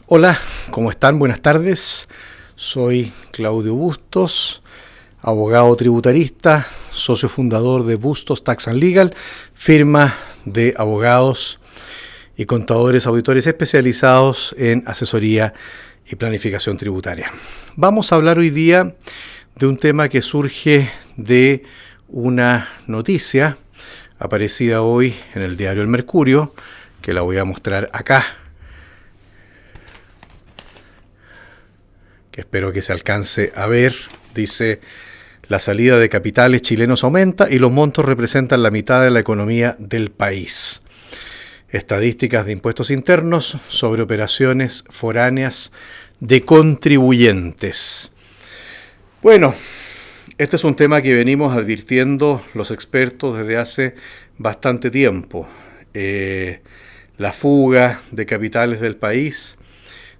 Hola, ¿cómo están? Buenas tardes. Soy Claudio Bustos, abogado tributarista, socio fundador de Bustos Tax and Legal, firma de abogados y contadores auditores especializados en asesoría y planificación tributaria. Vamos a hablar hoy día de un tema que surge de una noticia aparecida hoy en el diario El Mercurio, que la voy a mostrar acá, que espero que se alcance a ver. Dice: la salida de capitales chilenos aumenta y los montos representan la mitad de la economía del país. Estadísticas de impuestos internos sobre operaciones foráneas de contribuyentes. Bueno, este es un tema que venimos advirtiendo los expertos desde hace bastante tiempo. La fuga de capitales del país,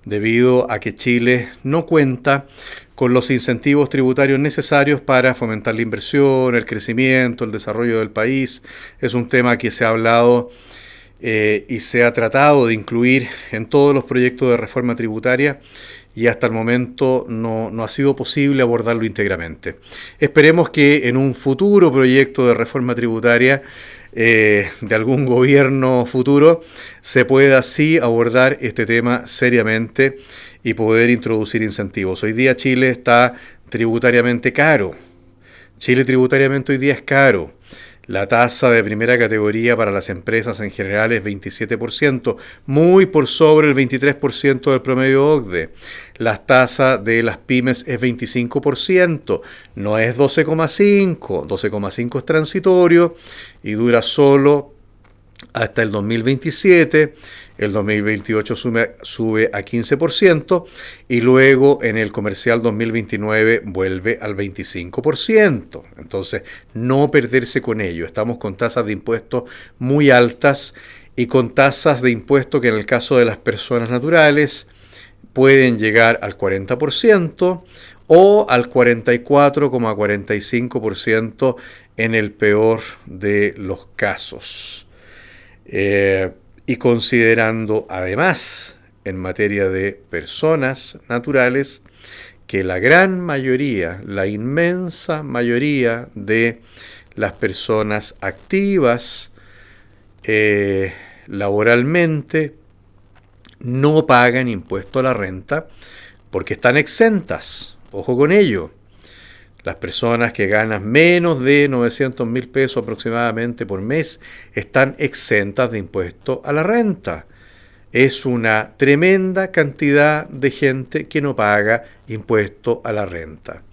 debido a que Chile no cuenta con los incentivos tributarios necesarios para fomentar la inversión, el crecimiento, el desarrollo del país. Es un tema que se ha hablado y se ha tratado de incluir en todos los proyectos de reforma tributaria, y hasta el momento no ha sido posible abordarlo íntegramente. Esperemos que en un futuro proyecto de reforma tributaria de algún gobierno futuro se pueda así abordar este tema seriamente y poder introducir incentivos. Hoy día Chile está tributariamente caro. Chile tributariamente hoy día es caro. La tasa de primera categoría para las empresas en general es 27%, muy por sobre el 23% del promedio OCDE. La tasa de las pymes es 25%, no es 12,5%. 12,5% es transitorio y dura solo hasta el 2027, el 2028 sube a 15% y luego en el comercial 2029 vuelve al 25%. Entonces, no perderse con ello. Estamos con tasas de impuestos muy altas y con tasas de impuestos que en el caso de las personas naturales pueden llegar al 40% o al 44,45% en el peor de los casos. Y considerando además, en materia de personas naturales, que la gran mayoría, la inmensa mayoría de las personas activas laboralmente no pagan impuesto a la renta porque están exentas. Ojo con ello. Las personas que ganan menos de 900.000 pesos aproximadamente por mes están exentas de impuesto a la renta. Es una tremenda cantidad de gente que no paga impuesto a la renta.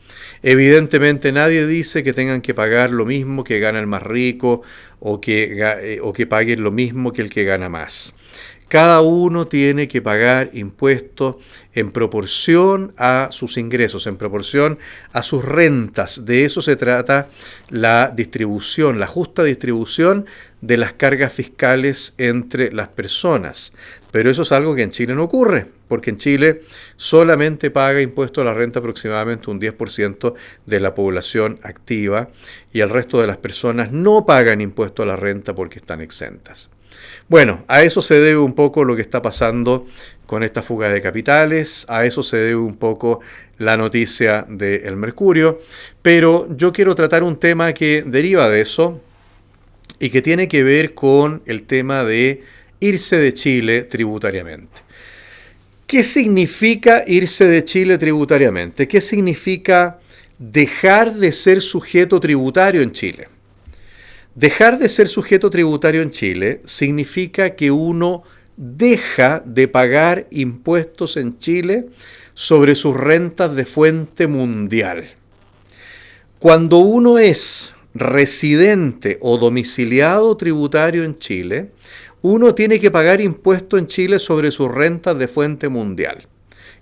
Evidentemente nadie dice que tengan que pagar lo mismo que gana el más rico o que paguen lo mismo que el que gana más. Cada uno tiene que pagar impuestos en proporción a sus ingresos, en proporción a sus rentas. De eso se trata la distribución, la justa distribución de las cargas fiscales entre las personas. Pero eso es algo que en Chile no ocurre, porque en Chile solamente paga impuesto a la renta aproximadamente un 10% de la población activa y el resto de las personas no pagan impuesto a la renta porque están exentas. Bueno, a eso se debe un poco lo que está pasando con esta fuga de capitales, a eso se debe un poco la noticia de El Mercurio, pero yo quiero tratar un tema que deriva de eso y que tiene que ver con el tema de irse de Chile tributariamente. ¿Qué significa irse de Chile tributariamente? ¿Qué significa dejar de ser sujeto tributario en Chile? Dejar de ser sujeto tributario en Chile significa que uno deja de pagar impuestos en Chile sobre sus rentas de fuente mundial. Cuando uno es residente o domiciliado tributario en Chile, uno tiene que pagar impuesto en Chile sobre sus rentas de fuente mundial.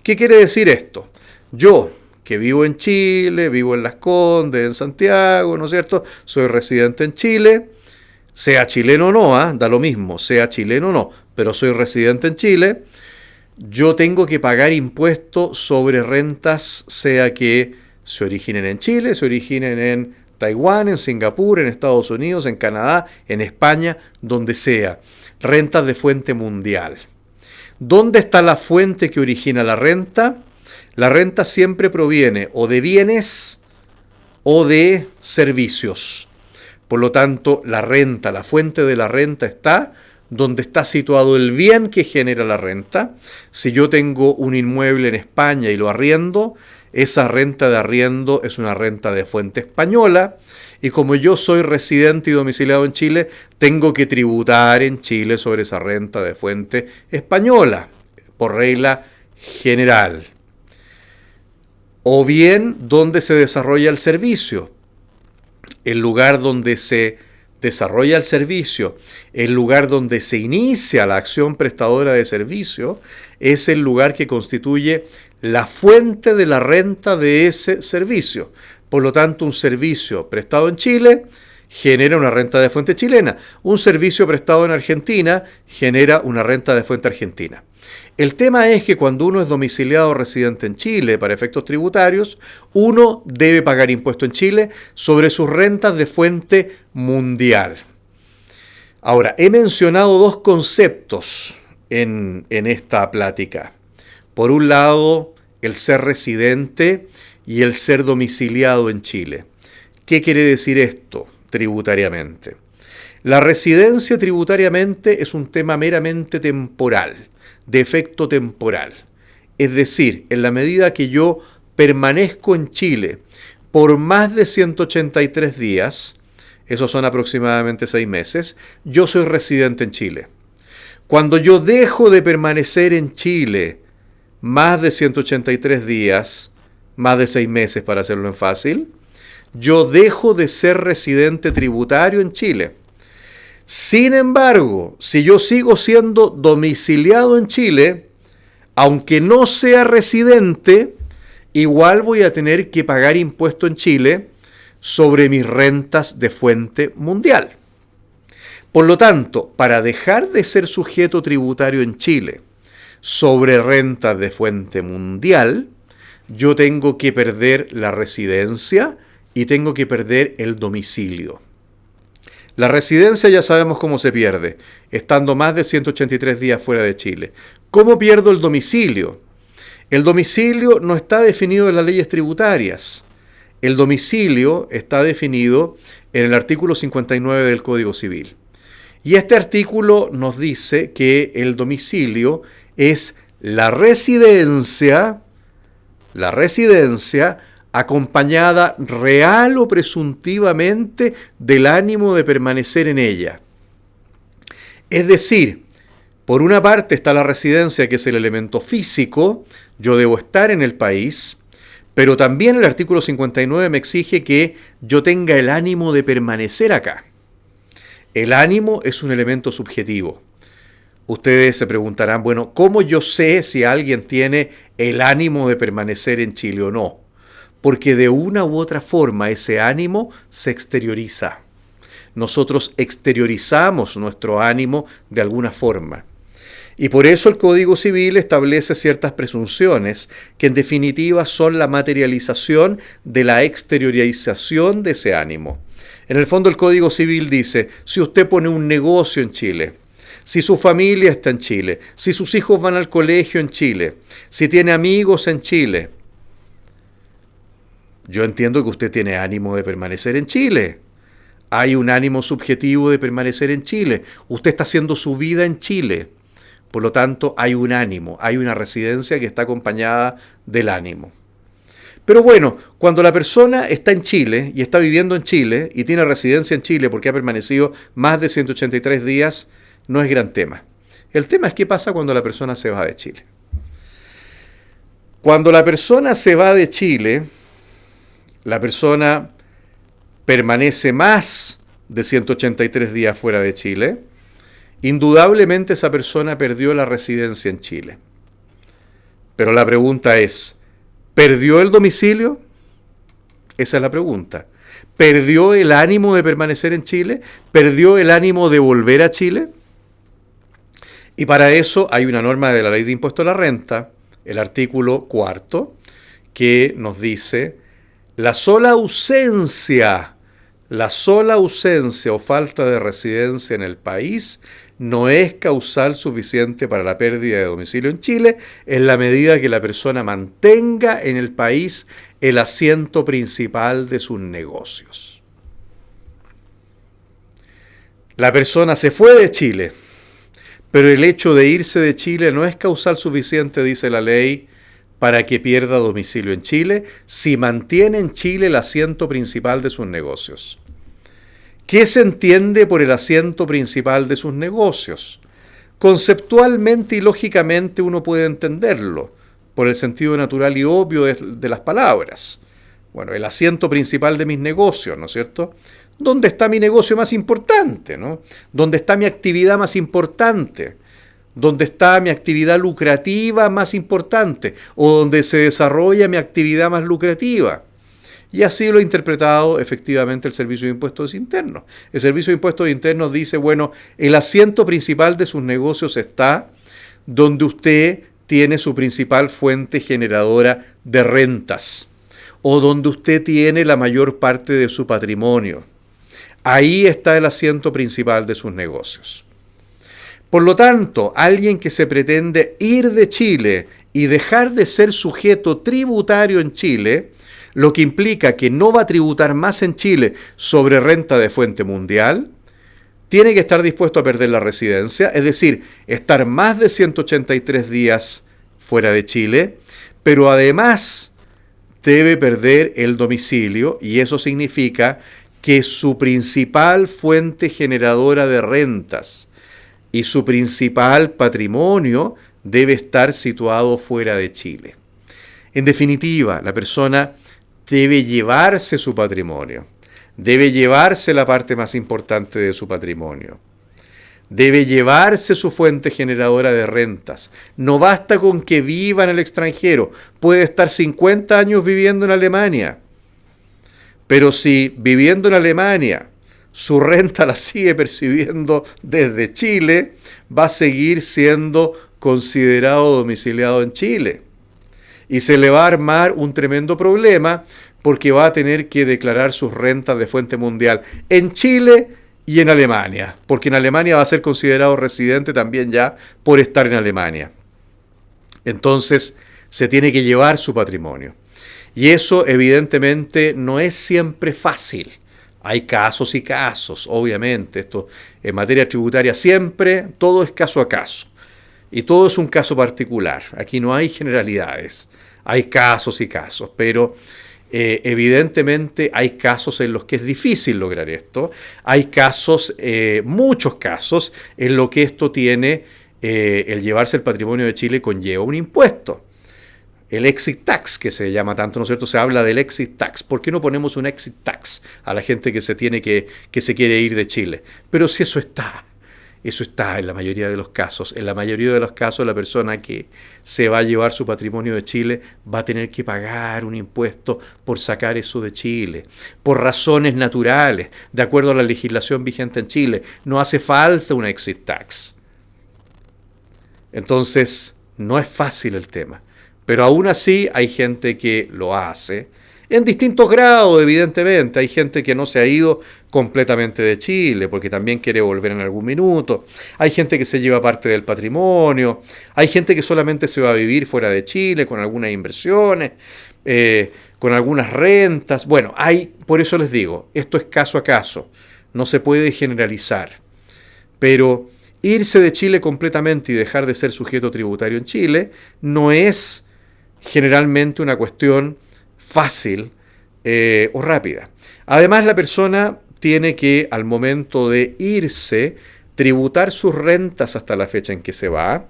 ¿Qué quiere decir esto? Yo, que vivo en Chile, vivo en Las Condes, en Santiago, ¿no es cierto? Soy residente en Chile, sea chileno o no, da lo mismo, sea chileno o no, pero soy residente en Chile. Yo tengo que pagar impuestos sobre rentas, sea que se originen en Chile, se originen en Taiwán, en Singapur, en Estados Unidos, en Canadá, en España, donde sea. Rentas de fuente mundial. ¿Dónde está la fuente que origina la renta? La renta siempre proviene o de bienes o de servicios. Por lo tanto, la renta, la fuente de la renta está donde está situado el bien que genera la renta. Si yo tengo un inmueble en España y lo arriendo, esa renta de arriendo es una renta de fuente española, y como yo soy residente y domiciliado en Chile, tengo que tributar en Chile sobre esa renta de fuente española, por regla general. O bien, donde se desarrolla el servicio. El lugar donde se desarrolla el servicio, el lugar donde se inicia la acción prestadora de servicio, es el lugar que constituye la fuente de la renta de ese servicio. Por lo tanto, un servicio prestado en Chile genera una renta de fuente chilena. Un servicio prestado en Argentina genera una renta de fuente argentina. El tema es que cuando uno es domiciliado o residente en Chile para efectos tributarios, uno debe pagar impuesto en Chile sobre sus rentas de fuente mundial. Ahora, he mencionado dos conceptos en esta plática. Por un lado, el ser residente y el ser domiciliado en Chile. ¿Qué quiere decir esto tributariamente? La residencia tributariamente es un tema meramente temporal, de efecto temporal. Es decir, en la medida que yo permanezco en Chile por más de 183 días, esos son aproximadamente 6 meses, yo soy residente en Chile. Cuando yo dejo de permanecer en Chile más de 183 días, más de 6 meses para hacerlo en fácil, yo dejo de ser residente tributario en Chile. Sin embargo, si yo sigo siendo domiciliado en Chile, aunque no sea residente, igual voy a tener que pagar impuesto en Chile sobre mis rentas de fuente mundial. Por lo tanto, para dejar de ser sujeto tributario en Chile sobre rentas de fuente mundial, yo tengo que perder la residencia y tengo que perder el domicilio. La residencia ya sabemos cómo se pierde, estando más de 183 días fuera de Chile. ¿Cómo pierdo el domicilio? El domicilio no está definido en las leyes tributarias. El domicilio está definido en el artículo 59 del Código Civil. Y este artículo nos dice que el domicilio es la residencia acompañada real o presuntivamente del ánimo de permanecer en ella. Es decir, por una parte está la residencia, que es el elemento físico, yo debo estar en el país, pero también el artículo 59 me exige que yo tenga el ánimo de permanecer acá. El ánimo es un elemento subjetivo. Ustedes se preguntarán, bueno, ¿cómo yo sé si alguien tiene el ánimo de permanecer en Chile o no? Porque de una u otra forma ese ánimo se exterioriza. Nosotros exteriorizamos nuestro ánimo de alguna forma. Y por eso el Código Civil establece ciertas presunciones que en definitiva son la materialización de la exteriorización de ese ánimo. En el fondo el Código Civil dice, si usted pone un negocio en Chile, si su familia está en Chile, si sus hijos van al colegio en Chile, si tiene amigos en Chile, yo entiendo que usted tiene ánimo de permanecer en Chile. Hay un ánimo subjetivo de permanecer en Chile. Usted está haciendo su vida en Chile. Por lo tanto, hay un ánimo, hay una residencia que está acompañada del ánimo. Pero bueno, cuando la persona está en Chile y está viviendo en Chile y tiene residencia en Chile porque ha permanecido más de 183 días, no es gran tema. El tema es qué pasa cuando la persona se va de Chile. Cuando la persona se va de Chile, la persona permanece más de 183 días fuera de Chile, indudablemente esa persona perdió la residencia en Chile. Pero la pregunta es, ¿perdió el domicilio? Esa es la pregunta. ¿Perdió el ánimo de permanecer en Chile? ¿Perdió el ánimo de volver a Chile? Y para eso hay una norma de la Ley de Impuesto a la Renta, el artículo 4, que nos dice: la sola ausencia o falta de residencia en el país no es causal suficiente para la pérdida de domicilio en Chile en la medida que la persona mantenga en el país el asiento principal de sus negocios. La persona se fue de Chile, pero el hecho de irse de Chile no es causal suficiente, dice la ley, para que pierda domicilio en Chile si mantiene en Chile el asiento principal de sus negocios. ¿Qué se entiende por el asiento principal de sus negocios? Conceptualmente y lógicamente uno puede entenderlo, por el sentido natural y obvio de las palabras. Bueno, el asiento principal de mis negocios, ¿no es cierto? ¿Dónde está mi negocio más importante, ¿no? ¿Dónde está mi actividad más importante? ¿Dónde está mi actividad lucrativa más importante? ¿O donde se desarrolla mi actividad más lucrativa? Y así lo ha interpretado efectivamente el Servicio de Impuestos Internos. El Servicio de Impuestos Internos dice, bueno, el asiento principal de sus negocios está donde usted tiene su principal fuente generadora de rentas o donde usted tiene la mayor parte de su patrimonio. Ahí está el asiento principal de sus negocios. Por lo tanto, alguien que se pretende ir de Chile y dejar de ser sujeto tributario en Chile, lo que implica que no va a tributar más en Chile sobre renta de fuente mundial, tiene que estar dispuesto a perder la residencia, es decir, estar más de 183 días fuera de Chile, pero además debe perder el domicilio y eso significa que su principal fuente generadora de rentas y su principal patrimonio debe estar situado fuera de Chile. En definitiva, la persona debe llevarse su patrimonio, debe llevarse la parte más importante de su patrimonio, debe llevarse su fuente generadora de rentas. No basta con que viva en el extranjero, puede estar 50 años viviendo en Alemania, pero si viviendo en Alemania su renta la sigue percibiendo desde Chile, va a seguir siendo considerado domiciliado en Chile. Y se le va a armar un tremendo problema porque va a tener que declarar sus rentas de fuente mundial en Chile y en Alemania, porque en Alemania va a ser considerado residente también ya por estar en Alemania. Entonces se tiene que llevar su patrimonio. Y eso evidentemente no es siempre fácil. Hay casos y casos, obviamente. Esto en materia tributaria siempre todo es caso a caso. Y todo es un caso particular. Aquí no hay generalidades. Hay casos y casos, pero evidentemente hay casos en los que es difícil lograr esto. Hay casos, muchos casos, en los que esto tiene, el llevarse el patrimonio de Chile conlleva un impuesto. El exit tax, que se llama tanto, ¿no es cierto? Se habla del exit tax. ¿Por qué no ponemos un exit tax a la gente que se quiere ir de Chile? Pero si eso está en la mayoría de los casos. En la mayoría de los casos, la persona que se va a llevar su patrimonio de Chile va a tener que pagar un impuesto por sacar eso de Chile, por razones naturales, de acuerdo a la legislación vigente en Chile. No hace falta una exit tax. Entonces, no es fácil el tema. Pero aún así hay gente que lo hace, en distintos grados, evidentemente. Hay gente que no se ha ido completamente de Chile, porque también quiere volver en algún minuto. Hay gente que se lleva parte del patrimonio. Hay gente que solamente se va a vivir fuera de Chile, con algunas inversiones, con algunas rentas. Bueno, por eso les digo, esto es caso a caso. No se puede generalizar. Pero irse de Chile completamente y dejar de ser sujeto tributario en Chile no es generalmente una cuestión fácil o rápida. Además, la persona tiene que, al momento de irse, tributar sus rentas hasta la fecha en que se va.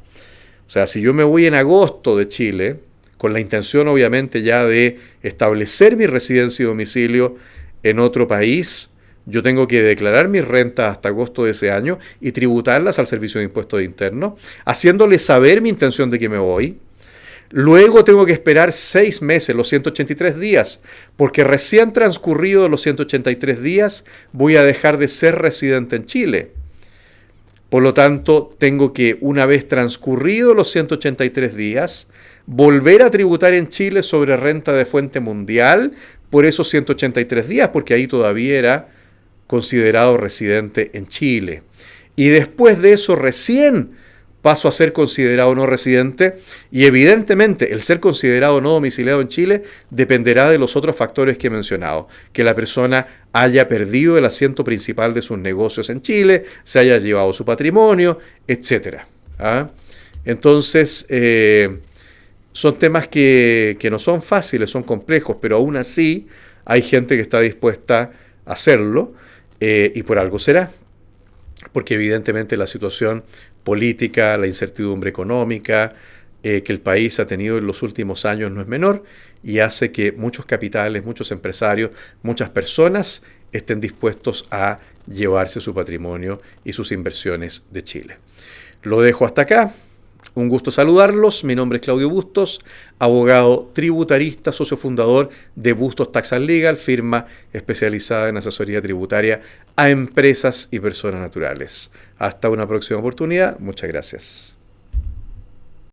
O sea, si yo me voy en agosto de Chile, con la intención obviamente ya de establecer mi residencia y domicilio en otro país, yo tengo que declarar mis rentas hasta agosto de ese año y tributarlas al Servicio de Impuestos Internos, haciéndole saber mi intención de que me voy. Luego tengo que esperar 6 meses, los 183 días, porque recién transcurridos los 183 días voy a dejar de ser residente en Chile. Por lo tanto, tengo que, una vez transcurridos los 183 días, volver a tributar en Chile sobre renta de fuente mundial por esos 183 días, porque ahí todavía era considerado residente en Chile. y después de eso recién paso a ser considerado no residente, y evidentemente el ser considerado no domiciliado en Chile dependerá de los otros factores que he mencionado, que la persona haya perdido el asiento principal de sus negocios en Chile, se haya llevado su patrimonio, etc. ¿Ah? Entonces, son temas que no son fáciles, son complejos, pero aún así hay gente que está dispuesta a hacerlo, y por algo será, porque evidentemente la situación política, la incertidumbre económica que el país ha tenido en los últimos años no es menor, y hace que muchos capitales, muchos empresarios, muchas personas estén dispuestos a llevarse su patrimonio y sus inversiones de Chile. Lo dejo hasta acá. Un gusto saludarlos. Mi nombre es Claudio Bustos, abogado tributarista, socio fundador de Bustos Tax and Legal, firma especializada en asesoría tributaria a empresas y personas naturales. Hasta una próxima oportunidad. Muchas gracias.